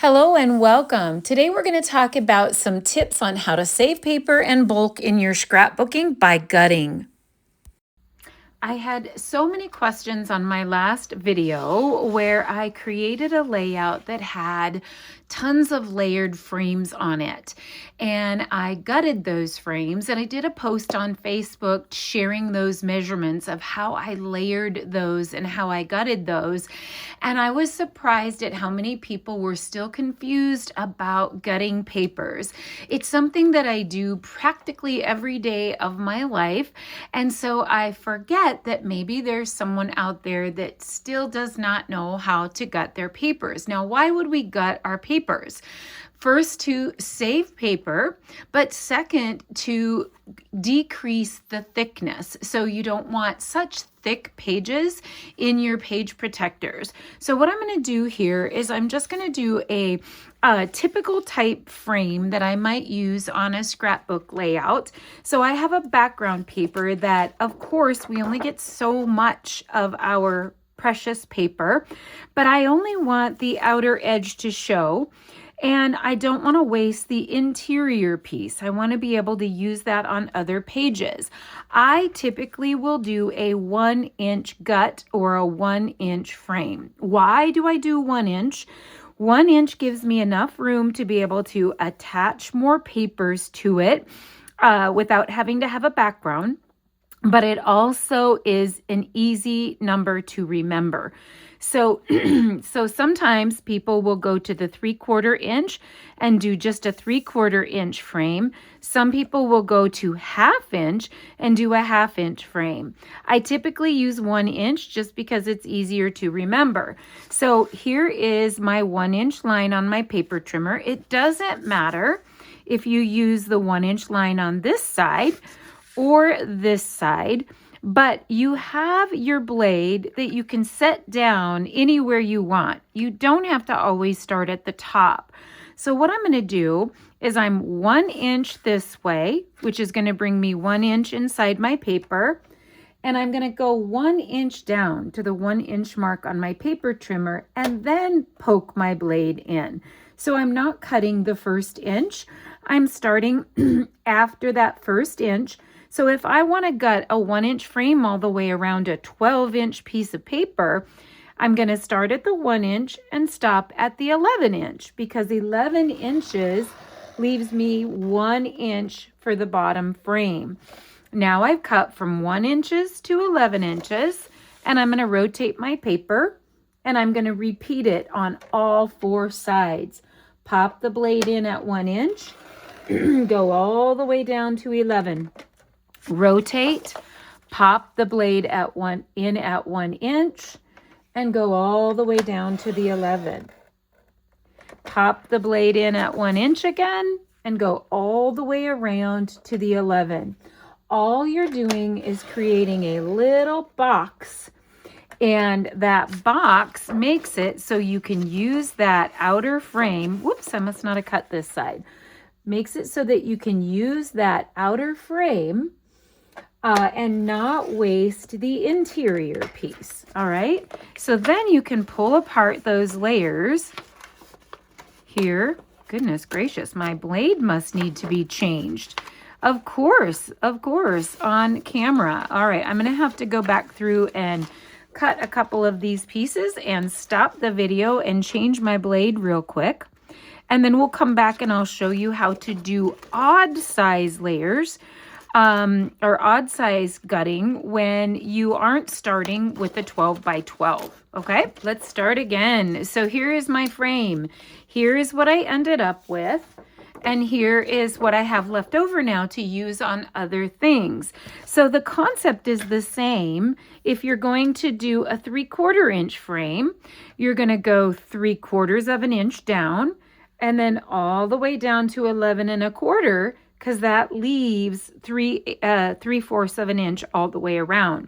Hello and welcome. Today we're going to talk about some tips on how to save paper and bulk in your scrapbooking by gutting. I had so many questions on my last video where I created a layout that had tons of layered frames on it. And I gutted those frames and I did a post on Facebook sharing those measurements of how I layered those and how I gutted those. And I was surprised at how many people were still confused about gutting papers. It's something that I do practically every day of my life. And so I forget that maybe there's someone out there that still does not know how to gut their papers. Now, why would we gut our papers? First, to save paper, but second, to decrease the thickness. So you don't want such thick pages in your page protectors. So what I'm going to do here is I'm just going to do a typical type frame that I might use on a scrapbook layout. So I have a background paper that, of course, we only get so much of our precious paper, but I only want the outer edge to show. And I don't want to waste the interior piece. I want to be able to use that on other pages. I typically will do a 1-inch gut or a 1-inch frame. Why do I do 1 inch? 1 inch gives me enough room to be able to attach more papers to it without having to have a background. But it also is an easy number to remember. So sometimes people will go to the 3/4 inch and do just a 3/4 inch frame. Some people will go to 1/2 inch and do a 1/2 inch frame. I typically use 1 inch just because it's easier to remember. So here is my 1 inch line on my paper trimmer. It doesn't matter if you use the 1 inch line on this side or this side, but you have your blade that you can set down anywhere you want. You don't have to always start at the top. So what I'm going to do is I'm 1 inch this way, which is going to bring me 1 inch inside my paper. And I'm going to go 1 inch down to the 1 inch mark on my paper trimmer and then poke my blade in. So I'm not cutting the first inch. I'm starting after that first inch. So if I want to gut a 1 inch frame all the way around a 12-inch piece of paper, I'm going to start at the 1 inch and stop at the 11 inch because 11 inches leaves me 1 inch for the bottom frame. Now I've cut from 1 inches to 11 inches and I'm going to rotate my paper and I'm going to repeat it on all 4 sides. Pop the blade in at 1 inch, go all the way down to 11. Rotate, pop the blade at 1 inch and go all the way down to the 11. Pop the blade in at 1 inch again and go all the way around to the 11. All you're doing is creating a little box, and that box makes it so you can use that outer frame. Whoops, I must not have cut this side. Makes it so that you can use that outer frame and not waste the interior piece. All right. So then you can pull apart those layers here. Goodness gracious, my blade must need to be changed. Of course, on camera. All right, I'm going to have to go back through and cut a couple of these pieces and stop the video and change my blade real quick. And then we'll come back and I'll show you how to do odd size layers or odd size gutting when you aren't starting with a 12 by 12. Okay, let's start again. So here is my frame. Here is what I ended up with. And here is what I have left over now to use on other things. So the concept is the same. If you're going to do a 3/4 inch frame, you're going to go 3/4 of an inch down and then all the way down to 11 1/4, because that leaves 3/4 of an inch all the way around.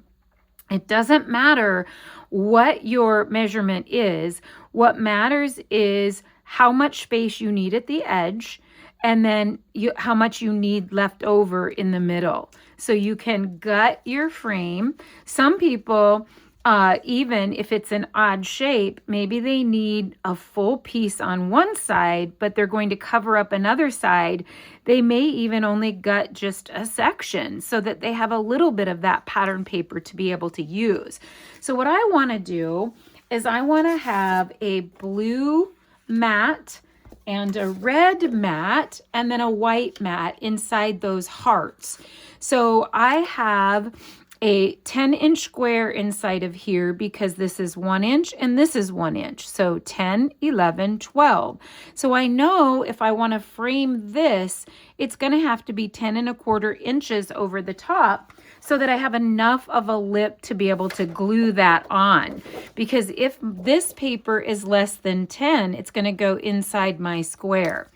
It doesn't matter what your measurement is. What matters is how much space you need at the edge, and then how much you need left over in the middle. So you can gut your frame. Some people even if it's an odd shape, maybe they need a full piece on one side, but they're going to cover up another side. They may even only gut just a section so that they have a little bit of that pattern paper to be able to use. So what I want to do is I want to have a blue mat and a red mat and then a white mat inside those hearts. So I have a 10-inch square inside of here because this is 1 inch and this is 1 inch. So 10, 11, 12. So I know if I want to frame this, it's going to have to be 10 1/4 inches over the top so that I have enough of a lip to be able to glue that on. Because if this paper is less than 10, it's going to go inside my square.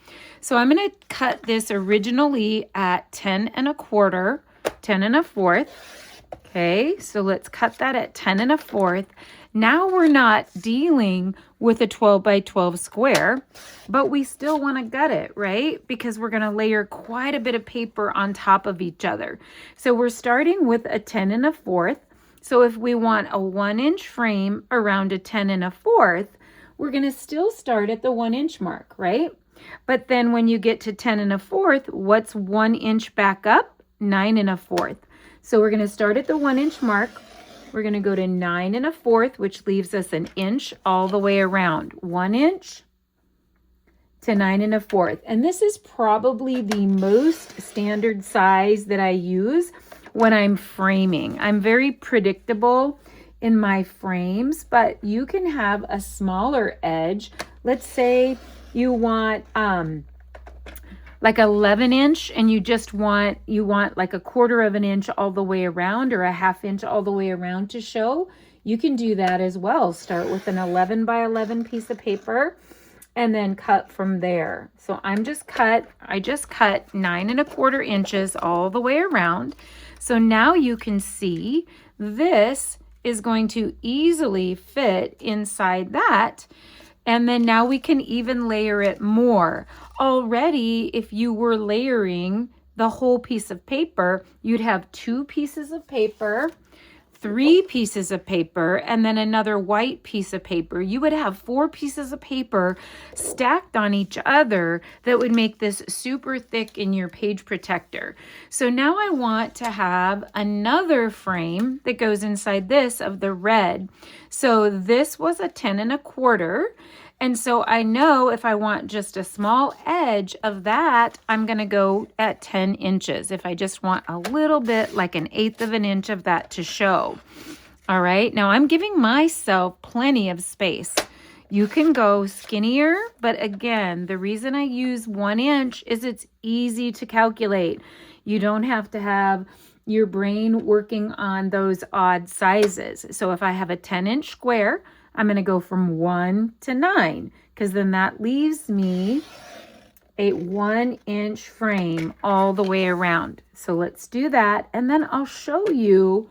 So I'm going to cut this originally at 10 1/4, 10 1/4. Okay, so let's cut that at 10 1/4. Now we're not dealing with a 12 by 12 square, but we still want to gut it, right? Because we're going to layer quite a bit of paper on top of each other. So we're starting with a 10 1/4. So if we want a 1-inch frame around a 10 1/4, we're going to still start at the 1-inch mark, right? But then when you get to 10 1/4, what's 1 inch back up? 9 1/4. So we're going to start at the 1-inch mark. We're going to go to 9 1/4, which leaves us an inch all the way around. 1 inch to 9 1/4. And this is probably the most standard size that I use when I'm framing. I'm very predictable in my frames, but you can have a smaller edge. Let's say you want like 11-inch and you want like 1/4 inch all the way around or a 1/2 inch all the way around to show. You can do that as well. Start with an 11 by 11 piece of paper and then cut from there. So I just cut 9 1/4 inches all the way around. So now you can see this is going to easily fit inside that. And then now we can even layer it more. Already, if you were layering the whole piece of paper, you'd have 2 pieces of paper, 3 pieces of paper, and then another white piece of paper. You would have 4 pieces of paper stacked on each other that would make this super thick in your page protector. So now I want to have another frame that goes inside this of the red. So this was a 10 1/4. And so I know if I want just a small edge of that, I'm going to go at 10 inches. If I just want a little bit, like an 1/8 of an inch of that to show. All right. Now I'm giving myself plenty of space. You can go skinnier, but again, the reason I use 1 inch is it's easy to calculate. You don't have to have your brain working on those odd sizes. So if I have a 10-inch square, I'm going to go from 1 to 9 because then that leaves me a 1-inch frame all the way around. So let's do that. And then I'll show you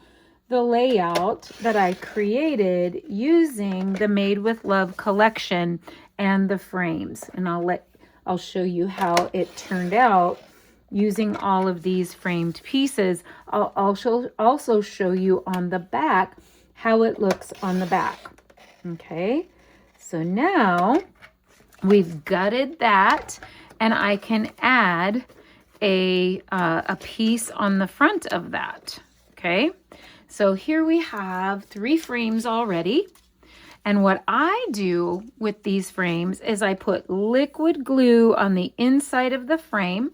the layout that I created using the Made with Love collection and the frames. And I'll show you how it turned out using all of these framed pieces. I'll also show you on the back how it looks on the back. Okay, so now we've gutted that and I can add a piece on the front of that. Okay, so here we have 3 frames already. And what I do with these frames is I put liquid glue on the inside of the frame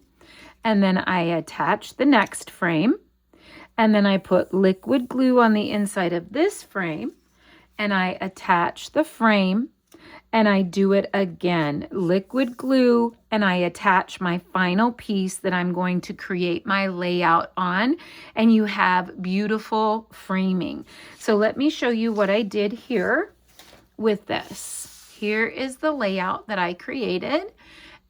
and then I attach the next frame and then I put liquid glue on the inside of this frame and I attach the frame and I do it again, liquid glue, and I attach my final piece that I'm going to create my layout on, and you have beautiful framing. So let me show you what I did here with this. Here is the layout that I created.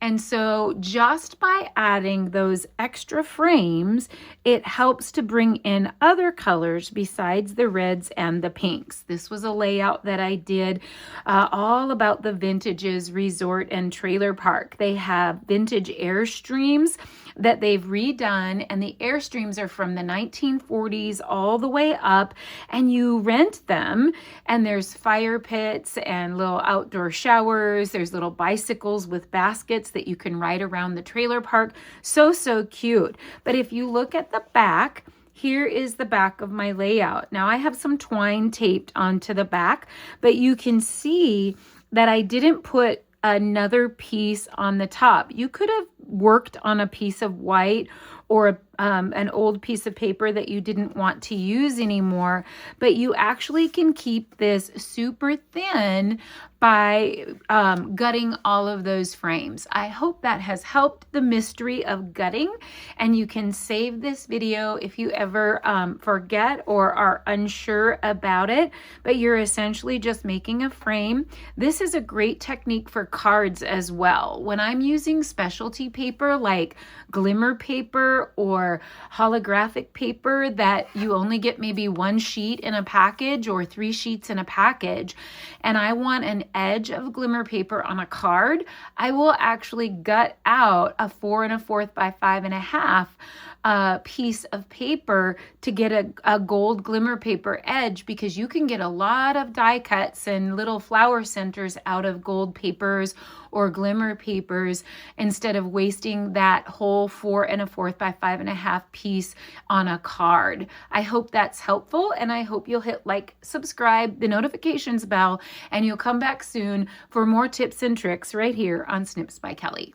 And so just by adding those extra frames, it helps to bring in other colors besides the reds and the pinks. This was a layout that I did all about the Vintages Resort and Trailer Park. They have vintage Airstreams that they've redone, and the Airstreams are from the 1940s all the way up, and you rent them, and there's fire pits and little outdoor showers. There's little bicycles with baskets that you can ride around the trailer park. So cute. But if you look at the back, here is the back of my layout. Now I have some twine taped onto the back, but you can see that I didn't put another piece on the top. You could have worked on a piece of white or an old piece of paper that you didn't want to use anymore, but you actually can keep this super thin by gutting all of those frames. I hope that has helped the mystery of gutting, and you can save this video if you ever forget or are unsure about it, but you're essentially just making a frame. This is a great technique for cards as well. When I'm using specialty paper like glimmer paper or holographic paper that you only get maybe one sheet in a package or 3 sheets in a package, and I want an edge of glimmer paper on a card, I will actually gut out a 4 1/4 by 5 1/2 piece of paper to get a gold glimmer paper edge, because you can get a lot of die cuts and little flower centers out of gold papers or glimmer papers instead of wasting that whole 4 1/4 by 5 1/2 piece on a card. I hope that's helpful, and I hope you'll hit like, subscribe, the notifications bell, and you'll come back soon for more tips and tricks right here on Snips by Kelly.